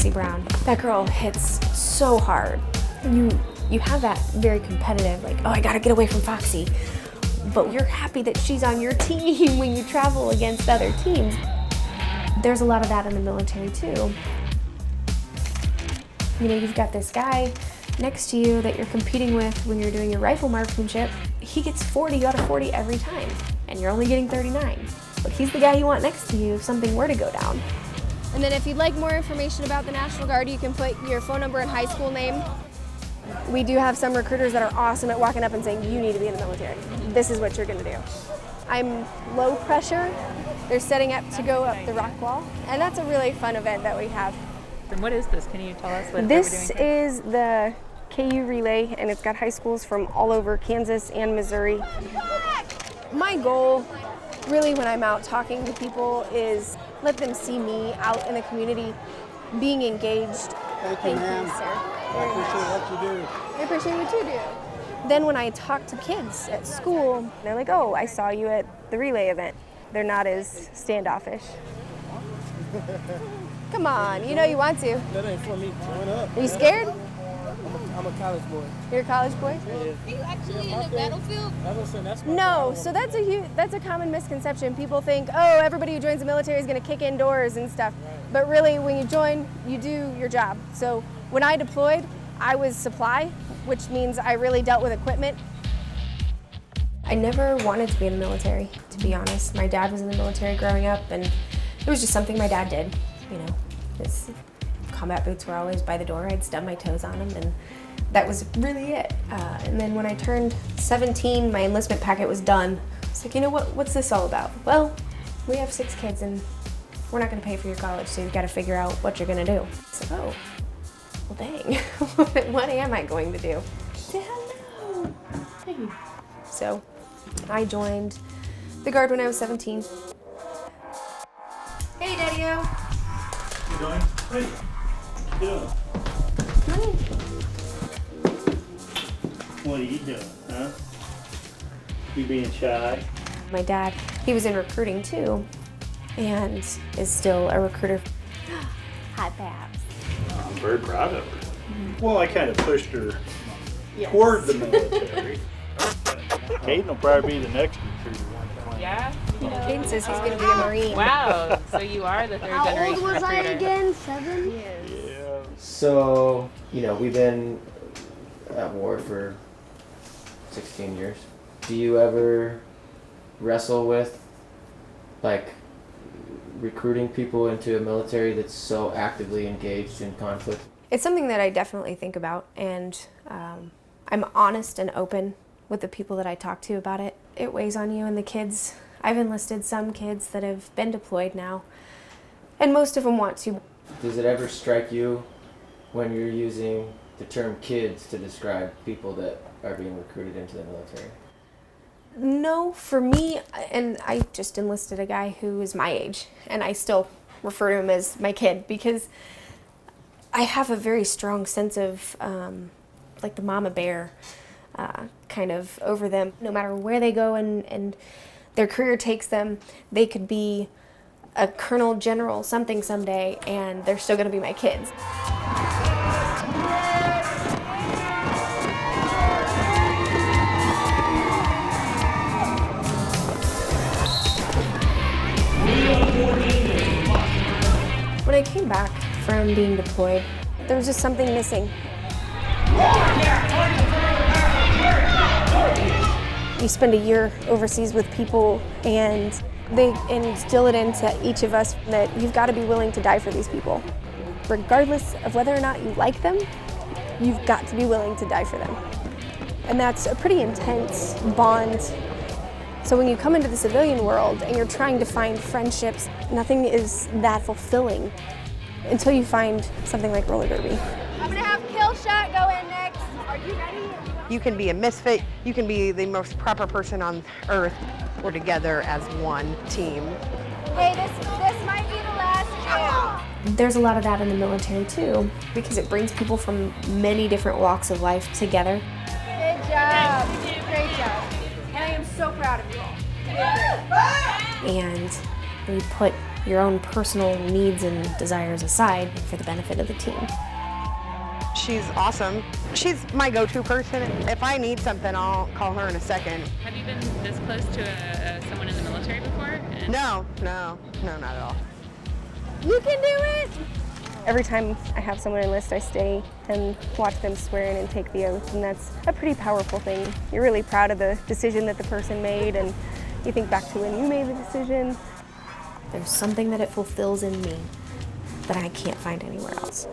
Foxy Brown. That girl hits so hard. You have that very competitive, like, oh, I gotta get away from Foxy. But you're happy that she's on your team when you travel against other teams. There's a lot of that in the military too. You know, you've got this guy next to you that you're competing with when you're doing your rifle marksmanship. He gets 40 out of 40 every time, and you're only getting 39. But he's the guy you want next to you if something were to go down. And then if you'd like more information about the National Guard, you can put your phone number and high school name. We do have some recruiters that are awesome at walking up and saying, you need to be in the military. This is what you're gonna do. I'm low pressure. They're setting up to go up the rock wall, and that's a really fun event that we have. And what is this? Can you tell us what This we're doing here? is the KU Relay, and it's got high schools from all over Kansas and Missouri. My goal, really, when I'm out talking to people, is let them see me out in the community being engaged. Thank you, ma'am. Sir. I appreciate what you do. I appreciate what you do. Then when I talk to kids at school, they're like, oh, I saw you at the relay event. They're not as standoffish. Come on, you know you want to. That ain't for me. Join up. Are you scared? I'm a college boy. You're a college boy? Are you actually in the battlefield? That's my No, so that's a common misconception. People think, oh, everybody who joins the military is going to kick indoors and stuff. But really, when you join, you do your job. So when I deployed, I was supply, which means I really dealt with equipment. I never wanted to be in the military, to be honest. My dad was in the military growing up, and it was just something my dad did. You know, his combat boots were always by the door. I'd stub my toes on them, and that was really it. And then when I turned 17, my enlistment packet was done. I was like, you know what? What's this all about? Well, we have 6 kids, and we're not going to pay for your college, so you've got to figure out what you're going to do. So, oh, well, dang. What am I going to do? Say hello. Hey. So, I joined the Guard when I was 17. Hey, Daddy-O. You doing? Hey. Good. What are you doing, huh? You being shy? My dad, he was in recruiting too, and is still a recruiter. Hi, Babs. I'm very proud of her. Well, I kind of pushed her toward the military. Caden will probably be the next recruiter. Yeah? Caden says he's going to be a Marine. Wow, so you are the third generation How old was I recruiter. again? 7? Yeah. So, you know, we've been at war for 16 years. Do you ever wrestle with, like, recruiting people into a military that's so actively engaged in conflict? It's something that I definitely think about, and I'm honest and open with the people that I talk to about it. It weighs on you and the kids. I've enlisted some kids that have been deployed now, and most of them want to. Does it ever strike you when you're using the term kids to describe people that are being recruited into the military? No, for me, and I just enlisted a guy who is my age, and I still refer to him as my kid because I have a very strong sense of like the mama bear kind of over them. No matter where they go and their career takes them, they could be a colonel, general, something someday, and they're still going to be my kids. When I came back from being deployed, There was just something missing. You spend a year overseas with people, and they instill it into each of us that you've got to be willing to die for these people. Regardless of whether or not you like them, you've got to be willing to die for them. And that's a pretty intense bond. So when you come into the civilian world and you're trying to find friendships, nothing is that fulfilling until you find something like roller derby. I'm gonna have kill shot go in next. Are you ready? You can be a misfit, you can be the most proper person on earth. We're together as one team. Hey, this might be the last chance. there's a lot of that in the military too, because it brings people from many different walks of life together. Good job. Great job. And I am so proud of you all. And we put your own personal needs and desires aside for the benefit of the team. She's awesome. She's my go-to person. If I need something, I'll call her in a second. Have you been this close to someone in the military before? And No, not at all. You can do it! Every time I have someone enlist, I stay and watch them swear in and take the oath, and that's a pretty powerful thing. You're really proud of the decision that the person made, and you think back to when you made the decision. There's something that it fulfills in me that I can't find anywhere else.